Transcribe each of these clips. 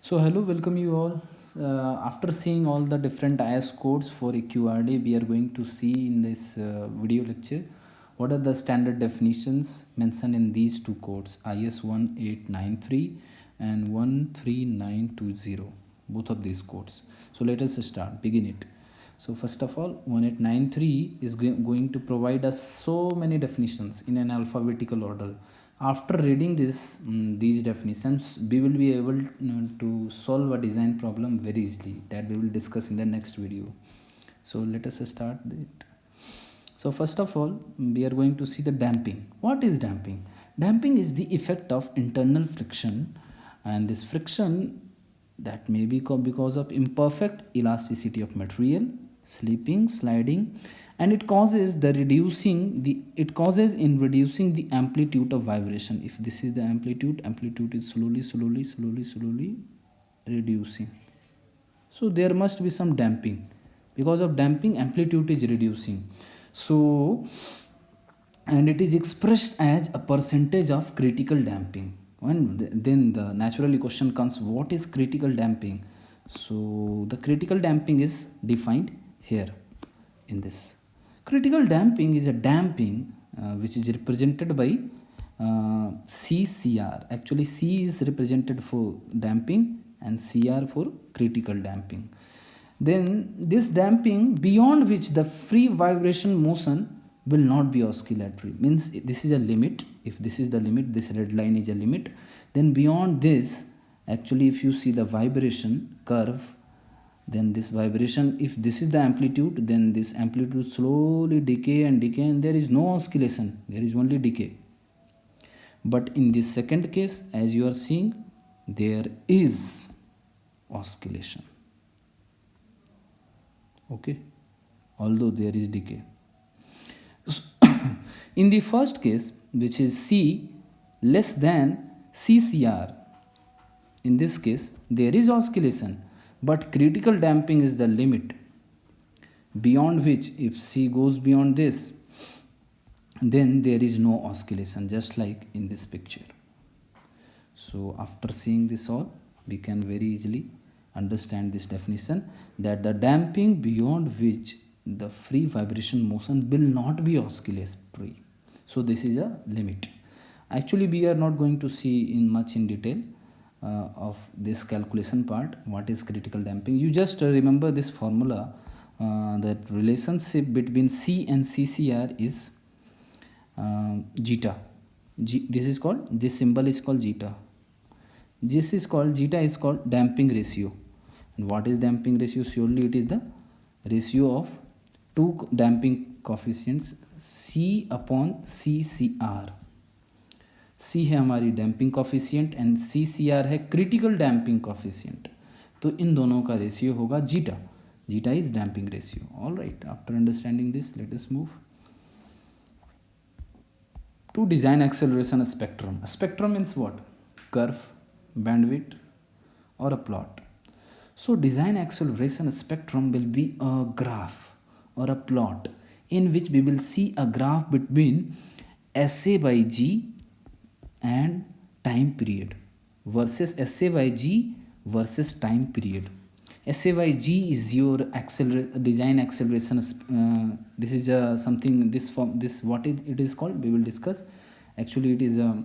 So hello, welcome you all. After seeing all the different IS codes for EQRD, we are going to see in this video lecture what are the standard definitions mentioned in these two codes, IS 1893 and 13920, both of these codes. So let us start, begin it. So first of all, 1893 is going to provide us so many definitions in an alphabetical order. After reading these definitions, we will be able to solve a design problem very easily, that we will discuss in the next video. So let us start it. So first of all, we are going to see the damping. What is damping? Damping is the effect of internal friction, and this friction that may be because of imperfect elasticity of material, slipping, sliding, and it causes in reducing the amplitude of vibration. If this is the amplitude is slowly reducing. So there must be some damping. Because of damping, amplitude is reducing. So, and it is expressed as a percentage of critical damping. And then the naturally question comes, what is critical damping? So the critical damping is defined here in this. Critical damping is a damping which is represented by CCR. Actually, C is represented for damping and CR for critical damping. Then this damping beyond which the free vibration motion will not be oscillatory, means this is a limit. If this is the limit, this red line is a limit, then beyond this, actually if you see the vibration curve, then this vibration, if this is the amplitude, then this amplitude slowly decay and there is no oscillation, there is only decay. But in this second case, as you are seeing, there is oscillation. Okay, although there is decay. In the first case, which is C less than CCR, in this case there is oscillation, but critical damping is the limit beyond which, if C goes beyond this, then there is no oscillation, just like in this picture. So after seeing this all, we can very easily understand this definition, that the damping beyond which the free vibration motion will not be oscillatory. So this is a limit. Actually, we are not going to see much in detail of this calculation part, what is critical damping. You just remember this formula, that relationship between C and CCR is zeta. This symbol is called zeta. This is called, zeta is called damping ratio. And what is damping ratio? Surely it is the ratio of two damping coefficients, C upon CCR. C है हमारी damping coefficient and CCR है critical damping coefficient. तो इन दोनों का ratio होगा zeta. Zeta is damping ratio. All right, after understanding this, let us move to design acceleration spectrum. A spectrum means what? Curve, bandwidth, or a plot. So design acceleration spectrum will be a graph or a plot in which we will see a graph between SA by G and time period versus SA by G versus time period. SA by G is your design acceleration. This is something, this form, this what it is called, we will discuss. Actually it is a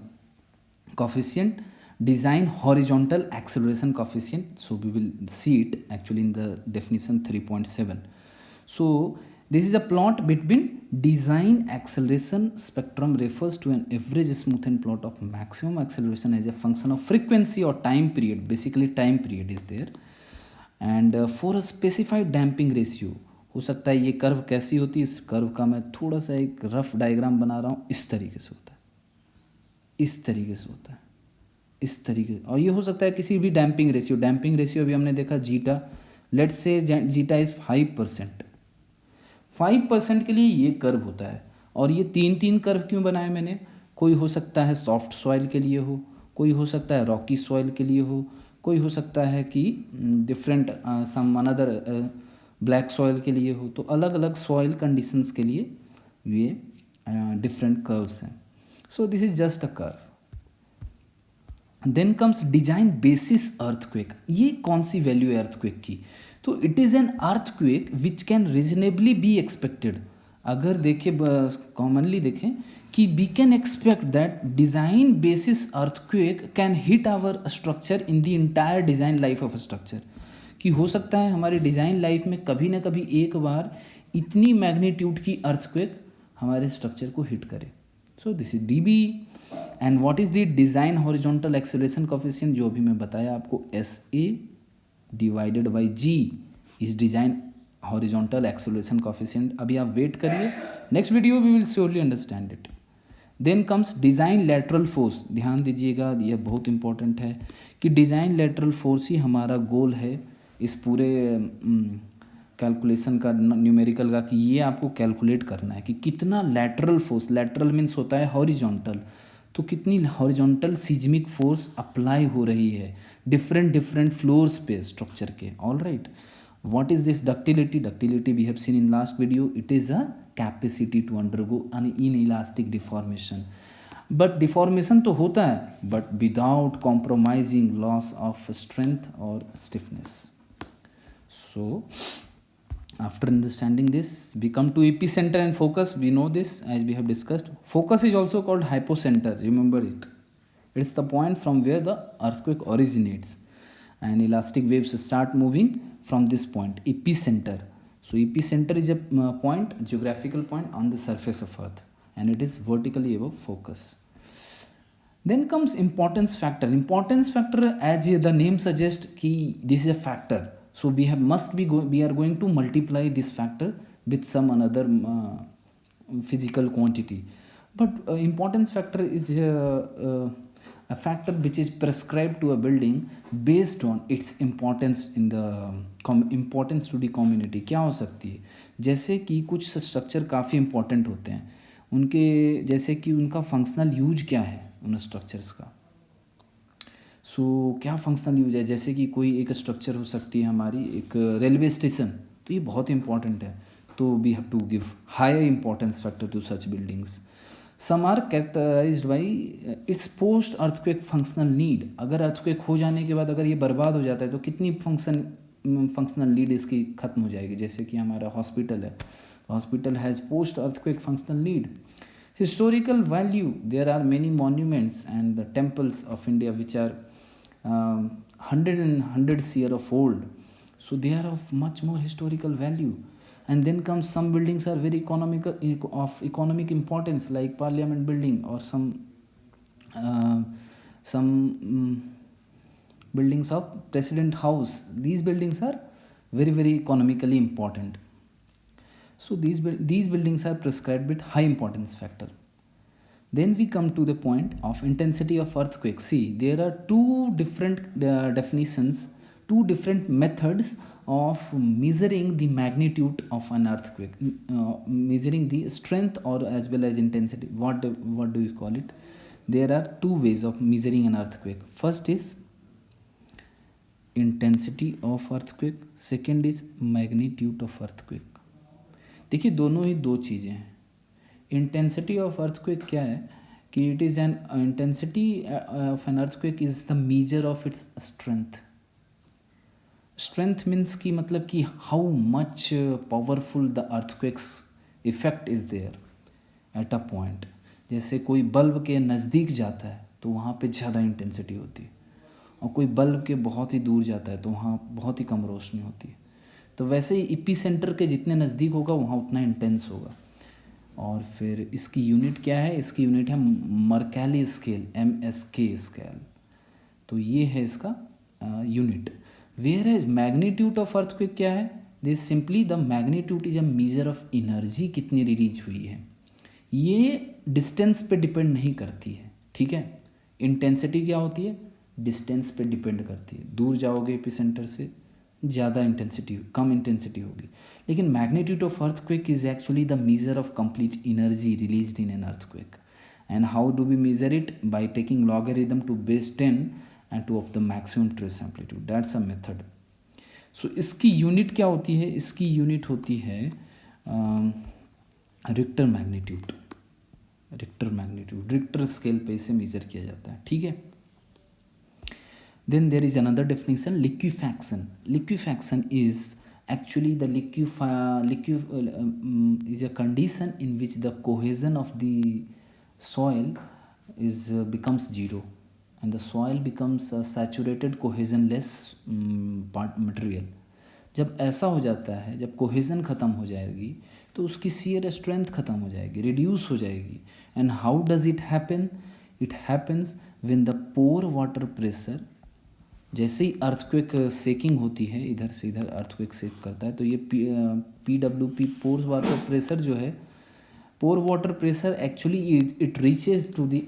coefficient, design horizontal acceleration coefficient. So we will see it actually in the definition 3.7. So this is a plot between design acceleration spectrum refers to an average smoothened plot of maximum acceleration as a function of frequency or time period. Basically time period is there. And for a specified damping ratio. हो सकता है ये curve कैसी होती है, इस curve का मैं थोड़ा सा एक रफ डायग्राम बना रहा हूँ. इस तरीके से होता है, इस तरीके से होता है, इस तरीके. और ये हो सकता है किसी भी डैम्पिंग रेशियो. डैम्पिंग रेशियो अभी हमने देखा zeta, let's say zeta is 5%. 5% के लिए ये कर्व होता है. और ये तीन कर्व क्यों बनाए मैंने? कोई हो सकता है सॉफ्ट सॉइल के लिए हो, कोई हो सकता है रॉकी सॉइल के लिए हो, कोई हो सकता है कि different some another black soil के लिए हो. तो अलग अलग सॉइल कंडीशंस के लिए ये डिफरेंट कर्व्स हैं. So this is just a curve. Then comes design basis earthquake. ये कौन सी वैल्यू है अर्थक्वेक की? तो it is an earthquake which can reasonably be expected. अगर देखें, कॉमनली देखें कि we can expect that design basis earthquake can hit our structure in the entire design life of structure. कि हो सकता है हमारी डिज़ाइन लाइफ में कभी ना कभी एक बार इतनी मैग्नीट्यूड की अर्थक्वेक हमारे स्ट्रक्चर को हिट करे। So this is D B. And what is the design horizontal acceleration coefficient, जो भी मैं बताया आपको, S A divided by G is design horizontal acceleration coefficient. अभी आप वेट करिए, next video we will surely understand it. Then comes design lateral force. ध्यान दीजिएगा, यह बहुत इंपॉर्टेंट है कि डिज़ाइन लेटरल फोर्स ही हमारा गोल है इस पूरे कैलकुलेशन का, न्यूमेरिकल का, कि ये आपको कैलकुलेट करना है कि कितना लेटरल फोर्स, लेटरल मीन्स होता है हॉरिजॉन्टल, तो कितनी हॉरिजॉन्टल सीजमिक फोर्स अप्लाई हो रही है डिफरेंट डिफरेंट फ्लोर्स पे स्ट्रक्चर के। All right, what is this ductility? Ductility we have seen in last video. It is a capacity to undergo an inelastic deformation. But deformation तो होता है, but without compromising loss of strength or stiffness. So after understanding this, we come to epicenter and focus. We know this as we have discussed. Focus is also called hypocenter. Remember it. It's the point from where the earthquake originates, and elastic waves start moving from this point, epicenter. So epicenter is a point, geographical point on the surface of earth, and it is vertically above focus. Then comes importance factor. Importance factor, as the name suggests, कि this is a factor, so we are going to multiply this factor with some another physical quantity. But importance factor is a factor which is prescribed to a building based on its importance in the importance to the community. क्या हो सकती है? जैसे कि कुछ structure काफ़ी important होते हैं, उनके जैसे कि उनका फंक्शनल यूज क्या है उन स्ट्रक्चर्स का। क्या फंक्शनल यूज है? जैसे कि कोई एक स्ट्रक्चर हो सकती है हमारी, एक रेलवे स्टेशन, तो ये बहुत इंपॉर्टेंट है, तो we have to give higher importance factor to such buildings. Some are characterized by its post earthquake functional need. अगर अर्थक्वेक हो जाने के बाद अगर ये बर्बाद हो जाता है तो कितनी फंक्शनल नीड इसकी खत्म हो जाएगी। जैसे कि हमारा हॉस्पिटल है, hospital has post earthquake functional need. Historical value, there are many monuments and the temples of India which are hundreds year of old, so they are of much more historical value. And then comes some buildings are very economic importance, like Parliament building or some buildings of President House. These buildings are very economically important. So these buildings are prescribed with high importance factor. Then we come to the point of intensity of earthquake. See, there are two different definitions, two different methods of measuring the magnitude of an earthquake, measuring the strength or as well as intensity. What do you call it? There are two ways of measuring an earthquake. First is intensity of earthquake, second is magnitude of earthquake. देखिए, दोनों ही दो चीज़ें हैं। Intensity of earthquake क्या है कि it is an intensity of an earthquake is the measure of its strength. Strength means की मतलब कि how much powerful the earthquake's effect is there at a point. जैसे कोई बल्ब के नज़दीक जाता है तो वहाँ पे ज़्यादा इंटेंसिटी होती है, और कोई बल्ब के बहुत ही दूर जाता है तो वहाँ बहुत ही कम रोशनी होती है। तो वैसे ही इपी सेंटर के जितने नज़दीक होगा वहाँ उतना इंटेंस होगा। और फिर इसकी यूनिट क्या है? इसकी यूनिट है मर्कैली स्केल, MSK स्केल। तो ये है इसका unit. Where as magnitude of earthquake क्या है? This simply the magnitude is a measure of energy कितनी रिलीज हुई है। ये डिस्टेंस पे डिपेंड नहीं करती है, ठीक है। इंटेंसिटी क्या होती है? डिस्टेंस पे डिपेंड करती है। दूर जाओगे एपिसेंटर से ज़्यादा इंटेंसिटी, कम इंटेंसिटी होगी। लेकिन magnitude of earthquake is actually the measure of complete energy released in an earthquake. And how do we measure it? By taking logarithm to base 10 and to of the maximum trace amplitude. That's a method. So इसकी unit क्या होती है? इसकी unit होती है Richter magnitude. Richter magnitude, Richter scale पे इसे major किया जाता है, ठीक है। Then there is another definition, liquefaction. Liquefaction is actually the is a condition in which the cohesion of the soil is becomes zero, and the soil becomes a saturated cohesionless part material. जब ऐसा हो जाता है, जब cohesion ख़त्म हो जाएगी तो उसकी सीयर स्ट्रेंथ ख़त्म हो जाएगी, रिड्यूस हो जाएगी. And how does it happen? It happens when the pore water pressure, जैसे ही अर्थक्वेक सेकिंग होती है, इधर से इधर अर्थक्वेक सेक करता है, तो ये PWP पोर वाटर प्रेशर जो है, pore water pressure actually it reaches the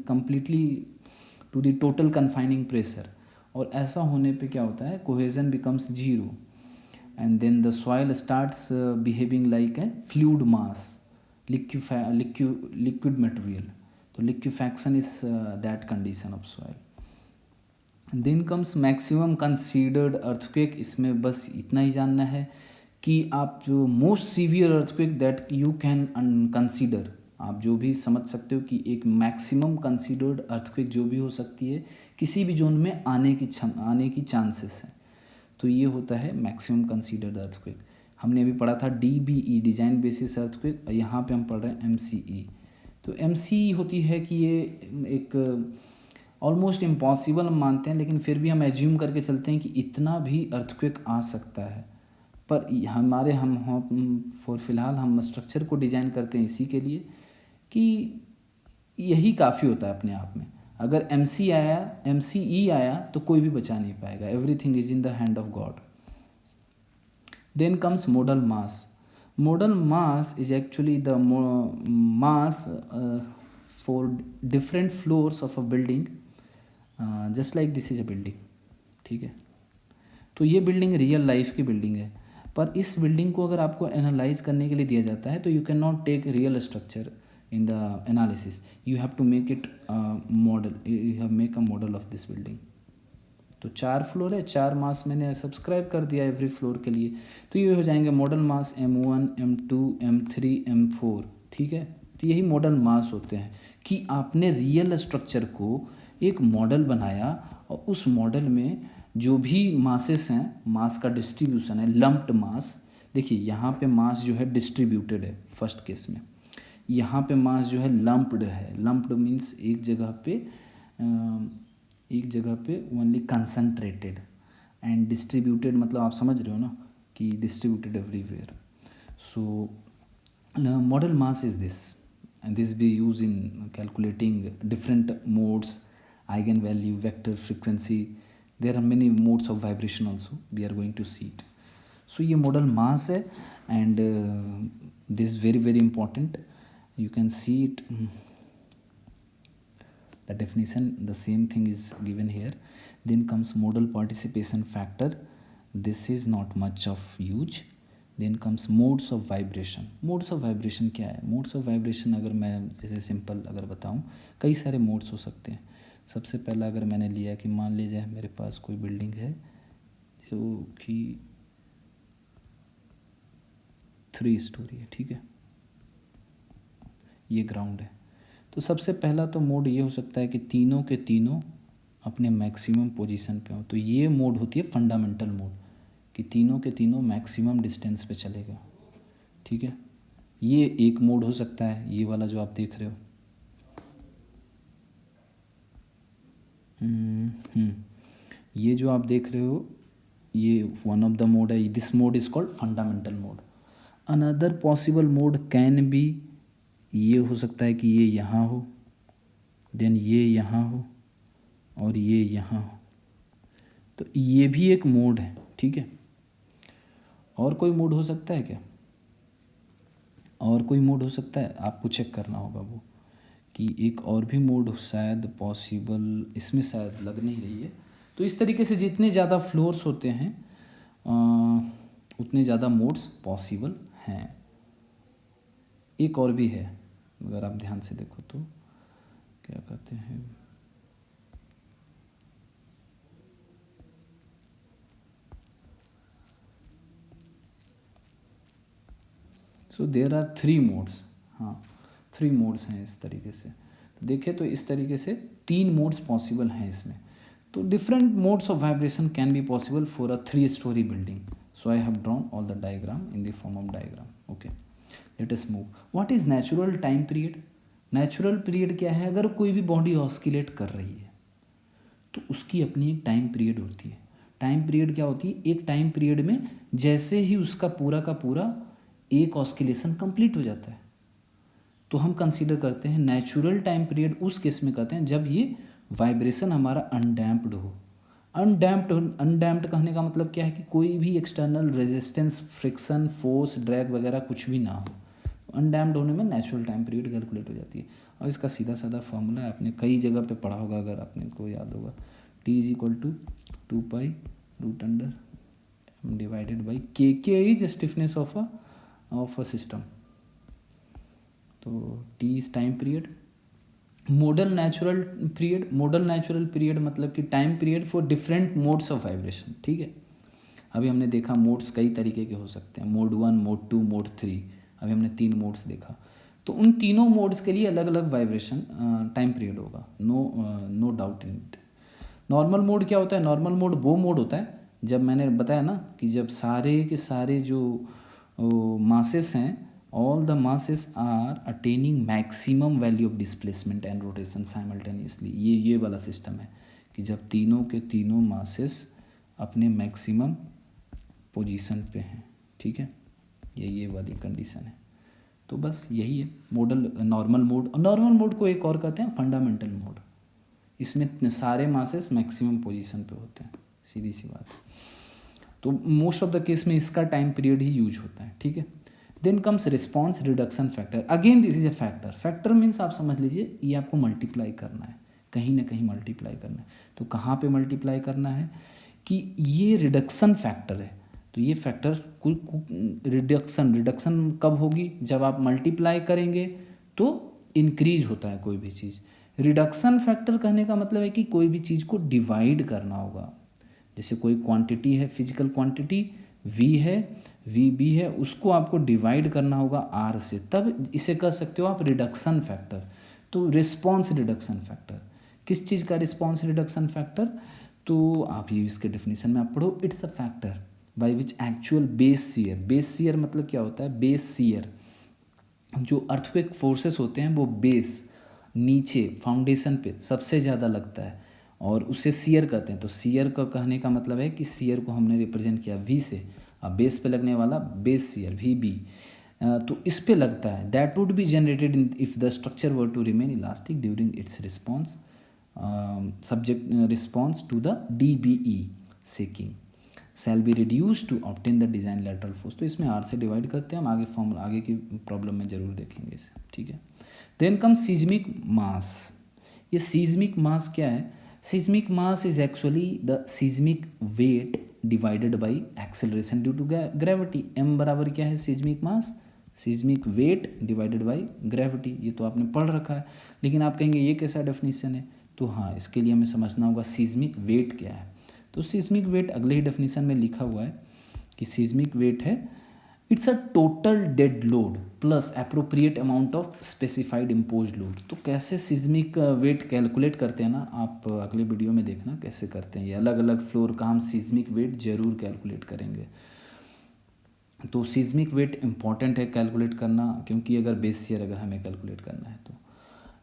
completely to the total confining pressure. और ऐसा होने पे क्या होता है, cohesion becomes zero, and then the soil starts behaving like a fluid mass, liquid material. तो liquefaction is that condition of soil. Then comes maximum considered earthquake. इसमें बस इतना ही जानना है कि आप जो most severe earthquake that you can consider, आप जो भी समझ सकते हो कि एक मैक्सिमम कंसीडर्ड अर्थक्वेक जो भी हो सकती है किसी भी जोन में आने की चांसेस है, तो ये होता है मैक्सिमम कंसीडर्ड अर्थक्वेक. हमने अभी पढ़ा था DBE, डिजाइन बेसिस अर्थक्वेक, यहाँ पे हम पढ़ रहे हैं MCE. तो MCE होती है कि ये एक ऑलमोस्ट इम्पॉसिबल हम मानते हैं, लेकिन फिर भी हम एज्यूम करके चलते हैं कि इतना भी अर्थक्वेक आ सकता है. पर हमारे हम फिलहाल हम स्ट्रक्चर को डिज़ाइन करते हैं इसी के लिए कि यही काफ़ी होता है अपने आप में. अगर MCE आया तो कोई भी बचा नहीं पाएगा. Everything is in the hand of god. Then comes modal mass. Modal mass is actually the mass for different floors of a building. Just like this is a building. ठीक है, तो ये बिल्डिंग रियल लाइफ की building है, पर इस building को अगर आपको एनालाइज करने के लिए दिया जाता है तो you can not take real structure in the analysis. You have to make it model, you have make a model of this building. तो 4 फ्लोर है, 4 मास मैंने सब्सक्राइब कर दिया एवरी फ्लोर के लिए, तो ये हो जाएंगे मॉडल मास M1, M2, M3, M4. ठीक है, तो यही मॉडल मास होते हैं कि आपने रियल स्ट्रक्चर को एक मॉडल बनाया और उस मॉडल में जो भी मासेस हैं, मास का डिस्ट्रीब्यूशन है, लम्प्ड मास. देखिए यहाँ पे मास जो है डिस्ट्रीब्यूटेड है फर्स्ट केस में, यहाँ पे मास जो है लम्प्ड है. लम्प्ड मीन्स एक जगह पे ओनली कंसंट्रेटेड, एंड डिस्ट्रीब्यूटेड मतलब आप समझ रहे हो ना कि distributed everywhere. So model mass is this, and this be used in calculating different modes, eigenvalue, vector, frequency. There are many modes of vibration also, we are going to see it. So ये model mass है, and this is very very important. You can see it, the definition, the same thing is given here. Then comes model participation factor. This is not much of use. Then comes modes of vibration. Modes of vibration क्या है? Modes of vibration अगर मैं जैसे simple अगर बताऊं, कई सारे modes हो सकते हैं. सबसे पहला अगर मैंने लिया कि मान लीजिए मेरे पास कोई बिल्डिंग है जो कि 3 स्टोरी है. ठीक है, ये ग्राउंड है. तो सबसे पहला तो मोड ये हो सकता है कि तीनों के तीनों अपने मैक्सिमम पोजीशन पे हो. तो ये मोड होती है फंडामेंटल मोड, कि तीनों के तीनों मैक्सिमम डिस्टेंस पे चलेगा. ठीक है, ये एक मोड हो सकता है, ये वाला जो आप देख रहे हो. ये जो आप देख रहे हो ये वन ऑफ द मोड है. This mode is called fundamental mode. Another possible mode can be, ये हो सकता है कि ये यहाँ हो, देन ये यहाँ हो, और ये यहाँ हो. तो ये भी एक मोड है. ठीक है, और कोई मोड हो सकता है क्या? और कोई मोड हो सकता है, आपको चेक करना होगा वो कि एक और भी मोड शायद पॉसिबल, इसमें शायद लग नहीं रही है. तो इस तरीके से जितने ज़्यादा फ्लोर्स होते हैं उतने ज़्यादा मोड्स पॉसिबल हैं. एक और भी है, अगर आप ध्यान से देखो तो क्या कहते हैं, सो देयर आर 3 मोड्स. हाँ, 3 मोड्स हैं इस तरीके से. तो देखें तो इस तरीके से 3 मोड्स पॉसिबल हैं इसमें. तो different modes of vibration can be possible for a 3-story building. So I have drawn all the diagram in the form of diagram. Okay, let us move. What is natural time period? Natural period क्या है? अगर कोई भी body ऑस्किलेट कर रही है तो उसकी अपनी एक टाइम पीरियड होती है. टाइम पीरियड क्या होती है? एक टाइम पीरियड में जैसे ही उसका पूरा का पूरा एक ऑस्किलेशन कंप्लीट हो जाता है तो हम कंसीडर करते हैं नेचुरल टाइम पीरियड. उस केस में कहते हैं जब ये वाइब्रेशन हमारा अनडैम्प्ड हो. अनडैम्प्ड कहने का मतलब क्या है कि कोई भी external resistance, friction, force, drag वगैरह कुछ भी ना हो. अनडैम्प्ड होने में नेचुरल टाइम पीरियड कैलकुलेट हो जाती है. और इसका सीधा साधा फॉर्मूला है, आपने कई जगह पे पढ़ा होगा, अगर आपने को याद होगा. T=2π√under K is stiffness of a system. तो T is time period. Model natural period मतलब कि time period for different modes of vibration. ठीक है, अभी हमने देखा मोड्स कई तरीके के हो सकते हैं, मोड 1, मोड 2, मोड 3. अभी हमने 3 मोड्स देखा. तो उन तीनों मोड्स के लिए अलग अलग वाइब्रेशन टाइम पीरियड होगा. No doubt in it. Normal mode क्या होता है? नॉर्मल मोड वो मोड होता है जब मैंने बताया ना कि जब सारे के सारे जो मासेस हैं, all the masses are attaining maximum value of displacement and rotation simultaneously. ये वाला सिस्टम है कि जब तीनों के तीनों मासेस अपने मैक्सिमम पोजीशन पे हैं. ठीक है, ये वाली कंडीशन है. तो बस यही है model normal mode. Normal mode को एक और कहते हैं फंडामेंटल मोड. इसमें सारे मासेस मैक्सिमम पोजीशन पे होते हैं, सीधी सी बात. तो मोस्ट ऑफ द केस में इसका टाइम पीरियड ही यूज होता है. ठीक है. Then comes response reduction factor. Again this is a factor. Factor means आप समझ लीजिए ये आपको मल्टीप्लाई करना है, कहीं ना कहीं मल्टीप्लाई करना है. तो कहाँ पे मल्टीप्लाई करना है कि ये रिडक्शन फैक्टर है. तो ये फैक्टर कुल रिडक्शन कब होगी? जब आप मल्टीप्लाई करेंगे तो इंक्रीज होता है कोई भी चीज़. रिडक्शन फैक्टर कहने का मतलब है कि कोई भी चीज़ को डिवाइड करना होगा. जैसे कोई क्वांटिटी है, फिजिकल क्वांटिटी V है, VB है, उसको आपको डिवाइड करना होगा R से, तब इसे कह सकते हो आप रिडक्शन फैक्टर. तो रिस्पॉन्स रिडक्शन फैक्टर, किस चीज़ का रिस्पॉन्स रिडक्शन फैक्टर? तो आप ये इसके डेफिनेशन में आप पढ़ो. It's a factor by which actual base shear मतलब क्या होता है? बेस सीयर, जो अर्थक्वेक फोर्सेस होते हैं वो बेस नीचे फाउंडेशन पे सबसे ज़्यादा लगता है और उसे सीयर कहते हैं. तो सीयर का कहने का मतलब है कि सीयर को हमने रिप्रेजेंट किया V से. अब बेस पे लगने वाला बेस सीयर VB, तो इस पे लगता है. That would be generated if the structure were to remain elastic during its response subject response to the DBE shaking shall be reduce to obtain the design lateral force. तो इसमें R से divide करते हैं हम. आगे formula आगे की problem में ज़रूर देखेंगे इसे. ठीक है. Then come seismic mass. ये सीज्मिक मास क्या है? Seismic mass is actually the seismic weight divided by acceleration due to gravity. M बराबर क्या है? Seismic mass, seismic weight divided by gravity. ये तो आपने पढ़ रखा है, लेकिन आप कहेंगे ये कैसा डेफिनेशन है? तो हाँ, इसके लिए हमें समझना होगा सीज्मिक वेट क्या है. तो सीज्मिक वेट अगले ही डेफिनेशन में लिखा हुआ है कि सीज्मिक वेट है it's a total dead load plus appropriate amount of specified impose load. तो कैसे सीज्मिक वेट कैलकुलेट करते हैं ना, आप अगले वीडियो में देखना कैसे करते हैं. ये अलग अलग फ्लोर का हम सीज्मिक वेट जरूर कैलकुलेट करेंगे. तो सीज्मिक वेट इंपॉर्टेंट है कैलकुलेट करना, क्योंकि अगर बेस ईयर अगर हमें कैलकुलेट करना है तो.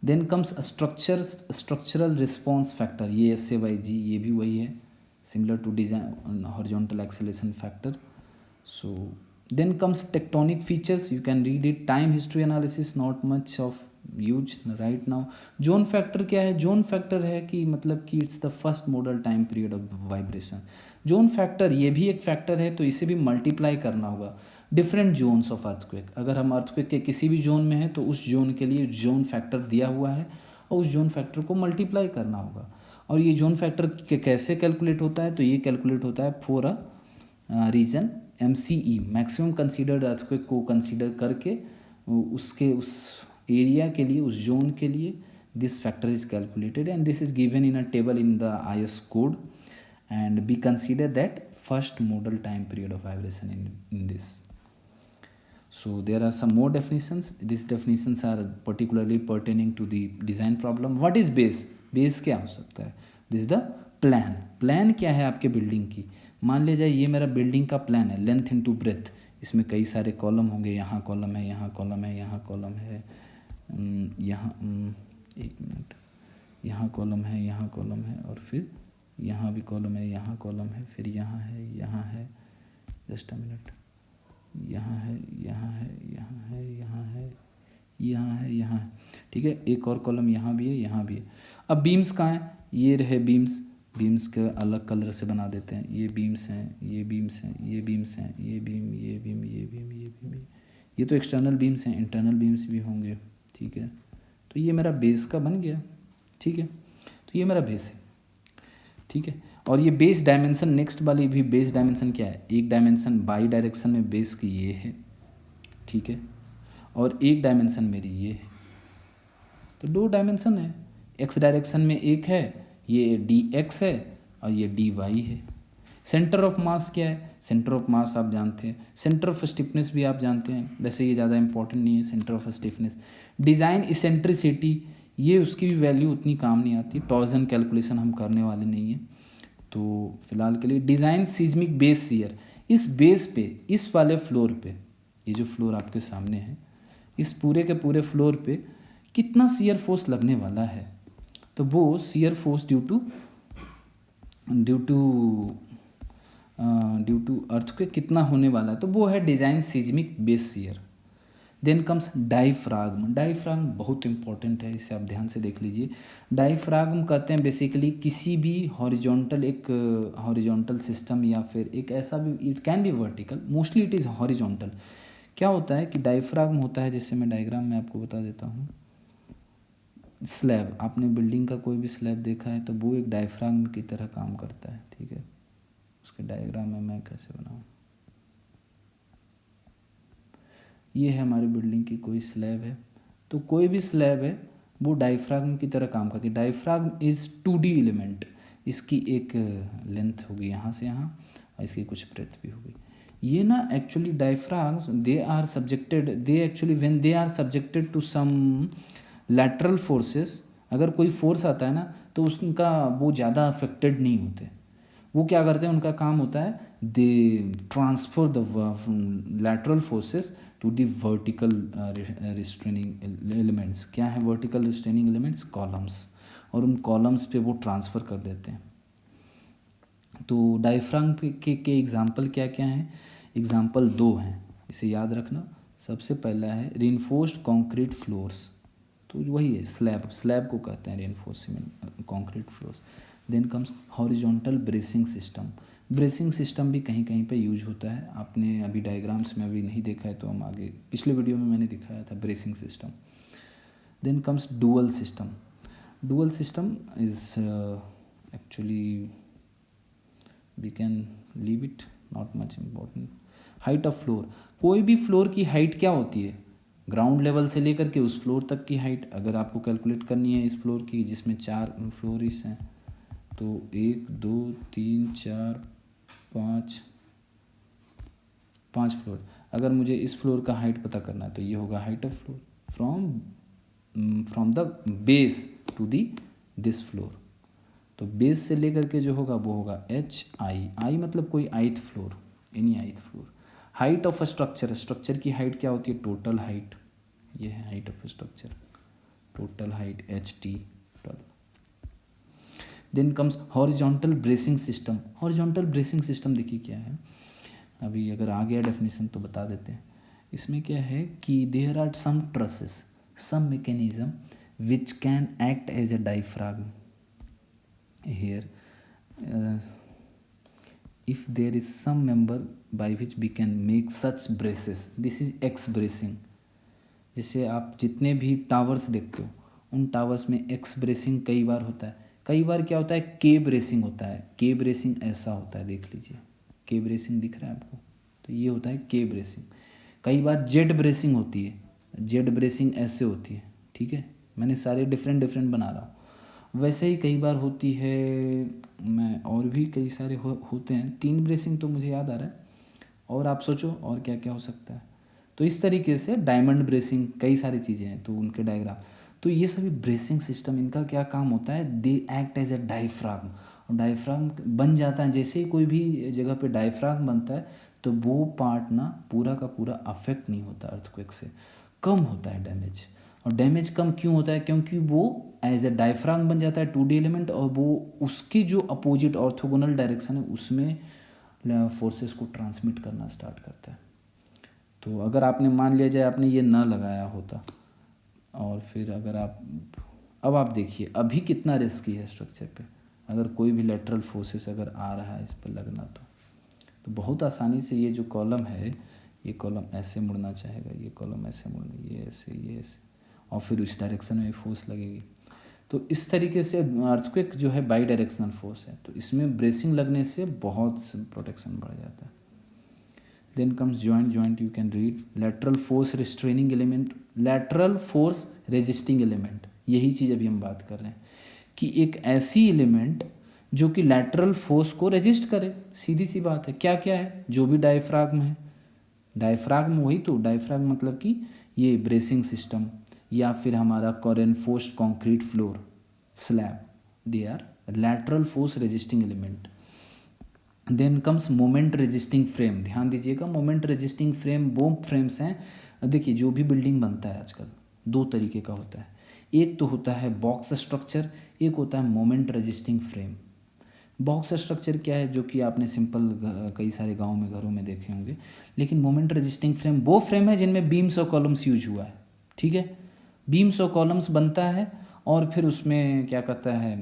Then comes structural response factor. ये SA/G, ये भी वही है, similar to design horizontal acceleration factor. So then comes tectonic features. You can read it. Time history analysis not much of use right now. Zone factor क्या है? Zone factor है कि मतलब कि it's the first modal time period of vibration. Zone factor ये भी एक factor है, तो इसे भी मल्टीप्लाई करना होगा. डिफरेंट जोन्स ऑफ अर्थक्वेक, अगर हम अर्थक्वेक के किसी भी जोन में हैं तो उस जोन के लिए जोन फैक्टर दिया हुआ है और उस जोन फैक्टर को मल्टीप्लाई करना होगा. और ये जोन फैक्टर कैसे कैलकुलेट होता है? तो ये कैलकुलेट होता है for a region MCE, maximum considered earthquake को कंसीडर करके उसके उस एरिया के लिए, उस जोन के लिए this factor is calculated and this is given in a table in the IS code and B consider that first model time period of vibration in this. So there are some more definitions. These definitions are particularly pertaining to the design problem. What is base? Base क्या हो सकता है? This is the plan. Plan क्या है आपके building की? मान ले जाए ये मेरा बिल्डिंग का प्लान है, लेंथ इनटू ब्रेथ। इसमें कई सारे कॉलम होंगे, यहाँ कॉलम है, यहाँ कॉलम है, यहाँ कॉलम है, यहाँ एक मिनट, यहाँ कॉलम है, यहाँ कॉलम है, और फिर यहाँ भी कॉलम है, यहाँ कॉलम है, फिर यहाँ है, जस्ट अ मिनट, यहाँ है, यहाँ है, यहाँ है, यहाँ है, यहाँ है, यहाँ है, ठीक है। एक और कॉलम यहाँ भी है, यहाँ भी है। अब बीम्स कहाँ हैं? ये रहे बीम्स। बीम्स के अलग कलर से बना देते हैं। ये बीम्स हैं, ये बीम्स हैं, ये बीम्स हैं, ये बीम, ये बीम, ये बीम, ये बीम, ये तो एक्सटर्नल बीम्स हैं, इंटरनल बीम्स भी होंगे, ठीक है। तो ये मेरा बेस का बन गया, ठीक है। तो ये मेरा बेस है, ठीक है। और ये बेस डायमेंशन, नेक्स्ट वाली भी बेस डायमेंशन क्या है? एक डायमेंशन बाई डायरेक्शन में बेस की ये है, ठीक है, और एक डायमेंशन मेरी ये है। तो दो डायमेंशन है। एक्स डायरेक्शन में एक है, ये डी एक्स है और ये डी वाई है। सेंटर ऑफ मास क्या है? सेंटर ऑफ मास आप जानते हैं। सेंटर ऑफ स्टिफनेस भी आप जानते हैं, वैसे ये ज़्यादा इंपॉर्टेंट नहीं है centre of stiffness. Design eccentricity, ये उसकी भी वैल्यू उतनी काम नहीं आती, टॉर्जन कैलकुलेशन हम करने वाले नहीं हैं। तो फिलहाल के लिए डिज़ाइन सीज्मिक बेस शियर, इस बेस पे, इस वाले फ्लोर पे, ये जो फ्लोर आपके सामने है, इस पूरे के पूरे फ्लोर पे कितना शियर फोर्स लगने वाला है? तो वो shear force due to earth के कितना होने वाला है, तो वो है design seismic base shear. Then comes diaphragm. Diaphragm बहुत इंपॉर्टेंट है, इसे आप ध्यान से देख लीजिए। डाइफ्राग्म कहते हैं बेसिकली किसी भी हॉरिजॉन्टल, एक हॉरिजॉन्टल सिस्टम या फिर एक ऐसा भी, it can be vertical, mostly it is horizontal. क्या होता है कि डाइफ्राग्म होता है, जैसे मैं डायग्राम में आपको बता देता हूँ। स्लैब, आपने बिल्डिंग का कोई भी स्लैब देखा है तो वो एक डायफ्राग्म की तरह काम करता है, ठीक है। उसके डायग्राम में मैं कैसे बनाऊँ? ये है हमारी बिल्डिंग की कोई स्लैब है, तो कोई भी स्लैब है वो डायफ्राग्म की तरह काम करती है। डायफ्राग्म इज़ 2D एलिमेंट। इसकी एक लेंथ होगी यहाँ से यहाँ, और इसकी कुछ ब्रेथ भी होगी। ये ना actually diaphragms, they are subjected, they actually when they are subjected to some lateral forces, अगर कोई फोर्स आता है ना तो उसका वो ज़्यादा अफेक्टेड नहीं होते। वो क्या करते हैं, उनका काम होता है they transfer the lateral forces to the vertical restraining elements. क्या है वर्टिकल रिस्ट्रेनिंग एलिमेंट्स? कॉलम्स। और उन कॉलम्स पे वो ट्रांसफ़र कर देते हैं। तो डायफ्राम के एग्जाम्पल क्या क्या हैं? एग्जाम्पल 2 हैं, इसे याद रखना। सबसे पहला है रीइंफोर्स्ड कंक्रीट फ्लोर्स, तो वही है स्लैब, स्लैब को कहते हैं reinforced concrete floors. Then comes horizontal bracing system. Bracing system भी कहीं कहीं पे यूज होता है, आपने अभी डायग्राम्स में अभी नहीं देखा है तो हम आगे पिछले वीडियो में मैंने दिखाया था bracing system. Then comes dual system. Dual system is actually we can leave it, not much important. Height of floor, कोई भी फ्लोर की हाइट क्या होती है? ग्राउंड लेवल से लेकर के उस फ्लोर तक की हाइट अगर आपको कैलकुलेट करनी है इस फ्लोर की, जिसमें 4 फ्लोर्स हैं, तो 1 2 3 4 5 फ्लोर। अगर मुझे इस फ्लोर का हाइट पता करना है तो ये होगा height of floor from the base to the this floor. तो बेस से लेकर के जो होगा वो होगा HI मतलब कोई ith floor, any ith floor. Height of structure, structure की हाइट क्या होती है? टोटल हाइट, ये है height of structure, total height HT total. Then comes horizontal bracing system. Horizontal bracing system देखिए क्या है, अभी अगर आ गया डेफिनेशन तो बता देते हैं। इसमें क्या है कि there are some trusses, some mechanism which can act as a diaphragm here if there is some member by which we can make such braces, this is X bracing। जैसे आप जितने भी टावर्स देखते हो उन टावर्स में X bracing कई बार होता है, कई बार क्या होता है K ब्रेसिंग होता है। K ब्रेसिंग ऐसा होता है, देख लीजिए K ब्रेसिंग दिख रहा है आपको, तो ये होता है K ब्रेसिंग। कई बार Z ब्रेसिंग होती है, Z ब्रेसिंग ऐसे होती है, ठीक है। मैंने सारे डिफरेंट बना रहा हूँ। वैसे ही कई बार होती है, मैं और भी कई सारे होते हैं। 3 ब्रेसिंग तो मुझे याद आ रहा है, और आप सोचो और क्या क्या हो सकता है। तो इस तरीके से डायमंड ब्रेसिंग, कई सारी चीज़ें हैं तो उनके डायग्राम। तो ये सभी ब्रेसिंग सिस्टम, इनका क्या काम होता है, they act as a diaphragm. और डायफ्राम बन जाता है, जैसे ही कोई भी जगह पे डायफ्राम बनता है तो वो पार्ट ना पूरा का पूरा अफेक्ट नहीं होता अर्थक्वेक से, कम होता है डैमेज। और डैमेज कम क्यों होता है, क्योंकि वो एज ए डायफ्राम बन जाता है 2D एलिमेंट, और वो उसकी जो अपोजिट ऑर्थोगोनल डायरेक्शन है उसमें फोर्सेस को ट्रांसमिट करना स्टार्ट करता है। तो अगर आपने मान लिया जाए आपने ये ना लगाया होता, और फिर अगर आप, अब आप देखिए अभी कितना रिस्की है स्ट्रक्चर पे, अगर कोई भी लेटरल फोर्सेस अगर आ रहा है इस पर लगना तो बहुत आसानी से ये जो कॉलम है, ये कॉलम ऐसे मुड़ना चाहेगा, ये कॉलम ऐसे मुड़ना, ये ऐसे, और फिर उस डायरेक्शन में फोर्स लगेगी। तो इस तरीके से अर्थक्वेक जो है बाई डायरेक्शनल फोर्स है, तो इसमें ब्रेसिंग लगने से बहुत प्रोटेक्शन बढ़ जाता है। Then comes joint you can read lateral force restraining element, lateral force resisting element, यही चीज़ अभी हम बात कर रहे हैं कि एक ऐसी एलिमेंट जो कि लैटरल फोर्स को रेजिस्ट करे। सीधी सी बात है, क्या क्या है, जो भी डायफ्राग्म है, डायफ्राग्म वही तो, डायफ्राग्म मतलब कि ये ब्रेसिंग सिस्टम, या फिर हमारा reinforced concrete floor slab, they are lateral force resisting element. Then comes moment resisting frame, ध्यान दीजिएगा, मोमेंट रेजिस्टिंग फ्रेम वो फ्रेम्स हैं, देखिए जो भी बिल्डिंग बनता है आजकल दो तरीके का होता है, एक तो होता है बॉक्स स्ट्रक्चर, एक होता है moment resisting frame. Box structure क्या है, जो कि आपने सिंपल कई सारे गांव में घरों में देखे होंगे, लेकिन मोमेंट रेजिस्टिंग फ्रेम वो फ्रेम है जिनमें बीम्स और कॉलम्स यूज हुआ है, ठीक है, बीम्स और कॉलम्स बनता है, और फिर उसमें क्या कहता है,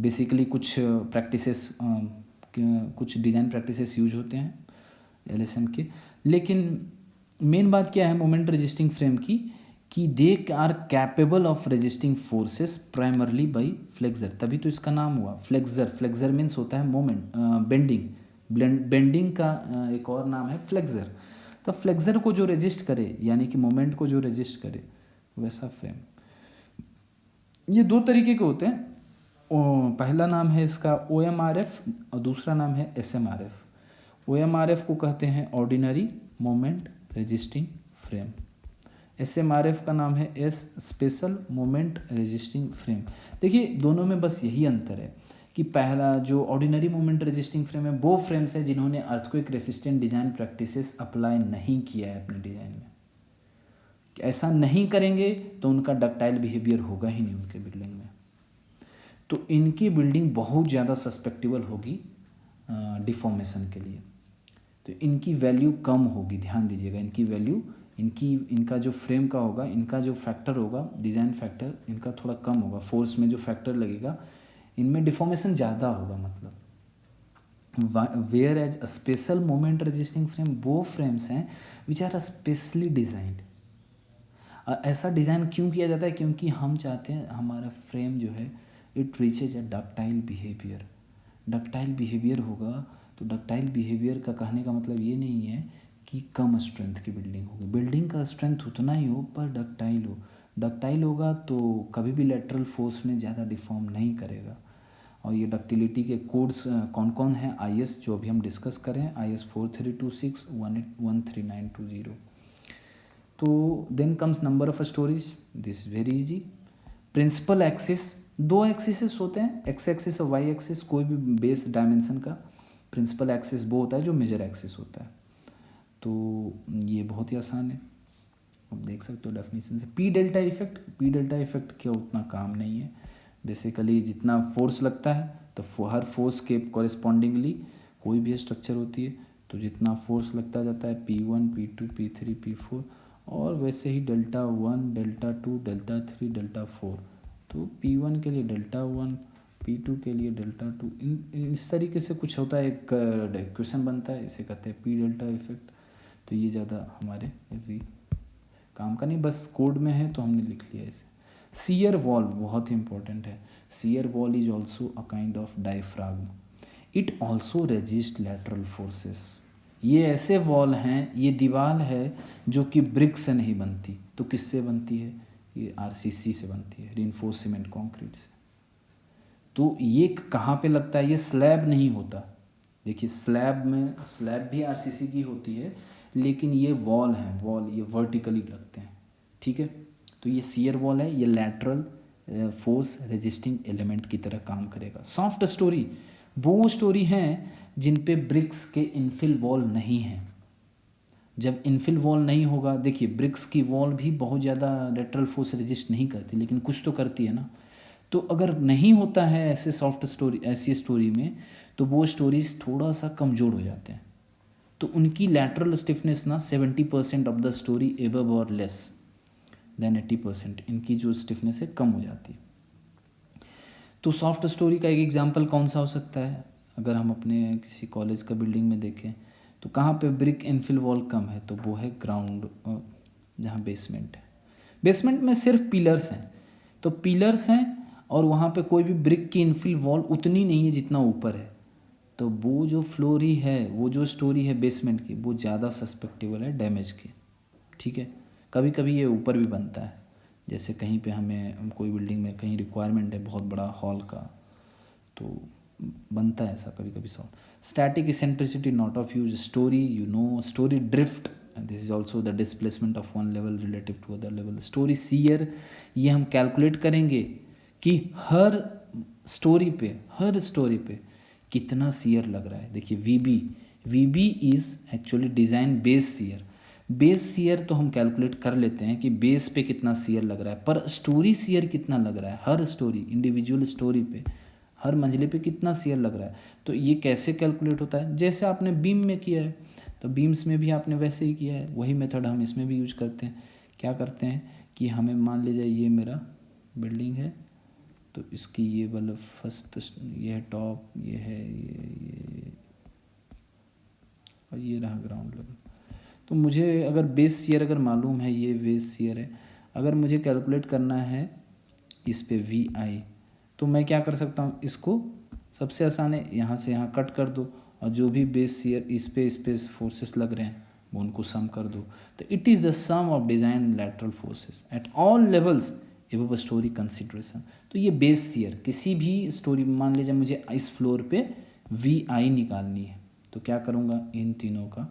बेसिकली कुछ प्रैक्टिसेस, कुछ डिज़ाइन प्रैक्टिसेस यूज होते हैं एलएसएम के। लेकिन मेन बात क्या है मोमेंट रेजिस्टिंग फ्रेम की, कि they are capable of resisting forces primarily by flexure, तभी तो इसका नाम हुआ फ्लेक्सर। फ्लेक्सर मीन्स होता है मोमेंट, बेंडिंग, बेंडिंग का एक और नाम है फ्लेक्सर। तो फ्लेक्सर को जो रेजिस्ट करे, यानी कि मोमेंट को जो रेजिस्ट करे, वैसा फ्रेम। ये दो तरीके के होते हैं, पहला नाम है इसका OMRF और दूसरा नाम है SMRF। OMRF को कहते हैं ordinary moment resisting frame, SMRF का नाम है स्पेशल मोमेंट रेजिस्टिंग फ्रेम। देखिए दोनों में बस यही अंतर है कि पहला जो ऑर्डिनरी मोमेंट रेजिस्टिंग फ्रेम है वो फ्रेम्स है जिन्होंने earthquake resistant design practices apply नहीं किया है अपने डिज़ाइन में। ऐसा नहीं करेंगे तो उनका डक्टाइल बिहेवियर होगा ही नहीं उनके बिल्डिंग में, तो इनकी बिल्डिंग बहुत ज़्यादा सस्पेक्टेबल होगी डिफॉर्मेशन के लिए, तो इनकी वैल्यू कम होगी। ध्यान दीजिएगा, इनकी वैल्यू, इनका जो फ्रेम का होगा, इनका जो फैक्टर होगा, डिज़ाइन फैक्टर इनका थोड़ा कम होगा, फोर्स में जो फैक्टर लगेगा इनमें डिफॉर्मेशन ज़्यादा होगा। मतलब where as a special moment resisting frame वो फ्रेम्स हैं विच आर स्पेशली डिज़ाइंड। ऐसा डिज़ाइन क्यों किया जाता है, क्योंकि हम चाहते हैं हमारा फ्रेम जो है it reaches a ductile behaviour. Ductile behaviour होगा, तो डक्टाइल बिहेवियर का कहने का मतलब ये नहीं है कि कम स्ट्रेंथ की बिल्डिंग होगी, बिल्डिंग का स्ट्रेंथ उतना ही हो पर डक्टाइल हो। डक्टाइल होगा तो कभी भी लेटरल फोर्स में ज़्यादा डिफॉर्म नहीं करेगा। और ये डक्टिलिटी के कोड्स कौन कौन हैं, IS जो अभी हम डिस्कस करें, IS 4326 13920। तो then comes number of stories, this very easy. Principal axis, दो एक्सिस होते हैं, एक्स एक्सिस और वाई एक्सिस, कोई भी बेस डायमेंशन का। प्रिंसिपल एक्सिस वो होता है जो मेजर एक्सिस होता है। तो ये बहुत ही आसान है, आप देख सकते हो डेफिनेशन से। P delta effect, P delta effect क्या उतना काम नहीं है, बेसिकली जितना फोर्स लगता है तो हर फोर्स के कॉरेस्पॉन्डिंगली कोई भी स्ट्रक्चर होती है, तो जितना फोर्स लगता जाता है P1 P2 P3 P4, और वैसे ही Δ1 Δ2 Δ3 Δ4, तो P1 के लिए Δ1, P2 के लिए Δ2, इस तरीके से कुछ होता है, एक इक्वेशन बनता है, इसे कहते हैं पी डेल्टा इफेक्ट। तो ये ज़्यादा हमारे अभी काम का नहीं, बस कोड में है तो हमने लिख लिया इसे। सीयर वॉल बहुत ही इंपॉर्टेंट है। Shear wall is also a kind of diaphragm, it also resist lateral forces. ये ऐसे वॉल हैं, ये दीवार है जो कि ब्रिक से नहीं बनती, तो किससे बनती है, ये RCC से बनती है, रीइंफोर्स्ड सीमेंट कंक्रीट से। तो ये कहाँ पे लगता है, ये स्लैब नहीं होता। देखिए स्लैब में, स्लैब भी RCC की होती है, लेकिन ये वॉल है, वॉल ये वर्टिकली लगते हैं, ठीक है। तो ये शियर वॉल है, ये लैटरल फोर्स रेजिस्टिंग एलिमेंट की तरह काम करेगा। सॉफ्ट स्टोरी वो स्टोरी हैं जिन पे ब्रिक्स के इनफिल वॉल नहीं है। जब इनफिल वॉल नहीं होगा, देखिए ब्रिक्स की वॉल भी बहुत ज़्यादा लेटरल फोर्स रेजिस्ट नहीं करती, लेकिन कुछ तो करती है ना। तो अगर नहीं होता है ऐसे सॉफ्ट स्टोरी, ऐसी स्टोरी में, तो वो स्टोरीज थोड़ा सा कमज़ोर हो जाते हैं। तो उनकी लैटरल स्टिफनेस ना 70% ऑफ द स्टोरी एबव और लेस देन 80%, इनकी जो स्टिफनेस है कम हो जाती है। तो सॉफ्ट स्टोरी का एक एग्जांपल कौन सा हो सकता है? अगर हम अपने किसी कॉलेज का बिल्डिंग में देखें तो कहाँ पे ब्रिक इनफिल वॉल कम है, तो वो है ग्राउंड, जहाँ बेसमेंट है। बेसमेंट में सिर्फ पिलर्स हैं, तो पिलर्स हैं और वहाँ पे कोई भी ब्रिक की इनफिल वॉल उतनी नहीं है जितना ऊपर है। तो वो जो फ्लोर ही है, वो जो स्टोरी है बेसमेंट की, वो ज़्यादा सस्पेक्टेबल है डैमेज की, ठीक है। कभी कभी ये ऊपर भी बनता है, जैसे कहीं पे हमें कोई बिल्डिंग में कहीं रिक्वायरमेंट है बहुत बड़ा हॉल का, तो बनता है ऐसा कभी कभी solve. Static eccentricity not of use story, you know story drift, this is also the displacement of one level relative to other level. Story shear, ये हम कैलकुलेट करेंगे कि हर स्टोरी पे कितना सीयर लग रहा है। देखिए V B is actually design base shear. Base shear तो हम कैलकुलेट कर लेते हैं कि बेस पे कितना सीयर लग रहा है, पर स्टोरी सीयर कितना लग रहा है, हर स्टोरी इंडिविजुअल स्टोरी पे, हर मंजिले पे कितना सीयर लग रहा है। तो ये कैसे कैलकुलेट होता है? जैसे आपने बीम में किया है, तो बीम्स में भी आपने वैसे ही किया है, वही मेथड हम इसमें भी यूज करते हैं। क्या करते हैं कि हमें मान लीजिए ये मेरा बिल्डिंग है, तो इसकी ये वाला फर्स्ट, ये है टॉप, ये है ये और ये रहा ग्राउंड लेवल। तो मुझे अगर बेस सीयर अगर मालूम है, ये बेस सीयर है, अगर मुझे कैलकुलेट करना है इस पे वी आई, तो मैं क्या कर सकता हूँ, इसको सबसे आसान है यहाँ से यहाँ कट कर दो, और जो भी बेस सीयर इस पे फोर्सेस लग रहे हैं वो उनको सम कर दो। तो it is the sum of design lateral forces at all levels above story consideration. तो ये बेस सीयर किसी भी स्टोरी में, मान लीजिए मुझे इस फ्लोर पे वी आई निकालनी है, तो क्या करूँगा, इन तीनों का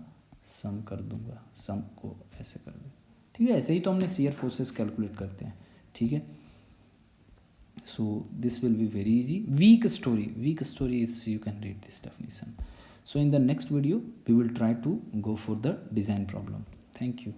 सम कर दूंगा, सम को ऐसे कर दूँ, ठीक है। ऐसे ही तो हमने सीयर फोर्सेस कैलकुलेट करते हैं, ठीक है। So this will be very easy. Weak story is, you can read this definition. So in the next video we will try to go for the design problem. Thank you.